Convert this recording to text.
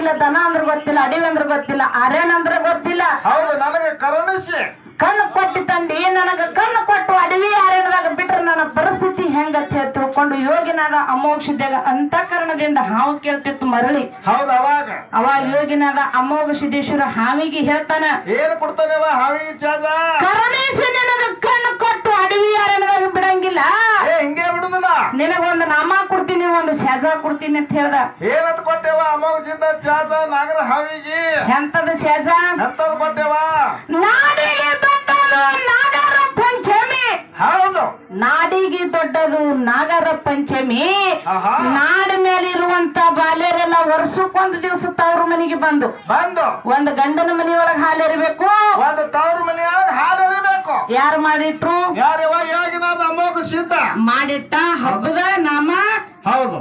ಗೊತ್ತಿಲ್ಲ, ದನ ಅಂದ್ರೆ ಗೊತ್ತಿಲ್ಲ, ಅಡವಿ ಅಂದ್ರೆ ಗೊತ್ತಿಲ್ಲ, ಅರೇನ್ ಅಂದ್ರೆ ಗೊತ್ತಿಲ್ಲ. ಹೌದು, ನನಗೆ ಕರುಣಿಸಿ ಕಣ್ಣು ಕೊಟ್ಟಿ ತಂದಿ, ನನಗ ಕಣ್ಣು ಕೊಟ್ಟು ಅಡವಿ ಅರೇನದಾಗ ಬಿಟ್ರೆ ನನ್ನ ಪರಿಸ್ಥಿತಿ ಹೆಂಗತ್ತೆ ತಿಳ್ಕೊಂಡು ಯೋಗಿನಾದ ಅಮೋಘಸಿದ್ದಾಗ ಅಂತಃಕರಣದಿಂದ ಹಾವು ಕೇಳ್ತಿತ್ತು ಮರಳಿ. ಹೌದು, ಅವಾಗ ಯೋಗಿನಾದ ಅಮೋಘ ಸಿದ್ದೇಶ್ವರ ಹಾವಿಗೆ ಹೇಳ್ತಾನ, ಏನು ಕೊಡ್ತಾನೆ ಹಾವಿಗೆ ಚಾಜ? ಕರುಣಿಸಿ ನಿನಗ ಕಣ್ಣು ಕೊಟ್ಟು ಅಡವಿ ಅರೇನದಾಗ ಬಿಡಂಗಿಲ್ಲ, ಹಿಂಗೆ ಬಿಡುದಿಲ್ಲ, ನಿನಗೊಂದು ನಾಮ ಕೊಡ್ತೀನಿ, ಒಂದು ಸೆಜ ಕೊಡ್ತೀನಿ ಅಂತ ಹೇಳ್ದ. ಏನಂತ ಕೊಟ್ಟೆವ ಅಮೋಘದಿಂದ ಚಾಜ ನಾಗರ ಹಾವಿಗೆ? ಎಂತದ ಸೆಜ? ಎಂತದ್ ಕೊಟ್ಟೆವ? ನಾಡಿಗೆ ದೊಡ್ಡದು ನಾಗರ ಪಂಚಮಿ. ಹೌದು, ನಾಡಿಗೆ ದೊಡ್ಡದು ನಾಗರ ಪಂಚಮಿ. ಆಹಾ. ನಾಡ ಮೇಲೆ ಇರುವಂತ ಬಾಲ್ಯರೆಲ್ಲ ವರ್ಷಕ್ಕೊಂದು ದಿವಸ ತವ್ರ ಮನೆಗೆ ಬಂದು ಒಂದು ಗಂಡನ ಮನೆಯೊಳಗೆ ಹಾಲಿರಬೇಕು, ಒಂದು ತವ್ರ ಮನೆಯೊಳಗೆ ಹಾಲಿರಬೇಕು. ಯಾರು ಮಾಡಿಟ್ರು? ಯಾರವ? ಯೋಗಿನಾದ ಅಮೋಘ ಸಿದ್ಧ ಮಾಡಿಟ್ಟ ಹಬ್ಬದ ನಾಮ. ಹೌದು.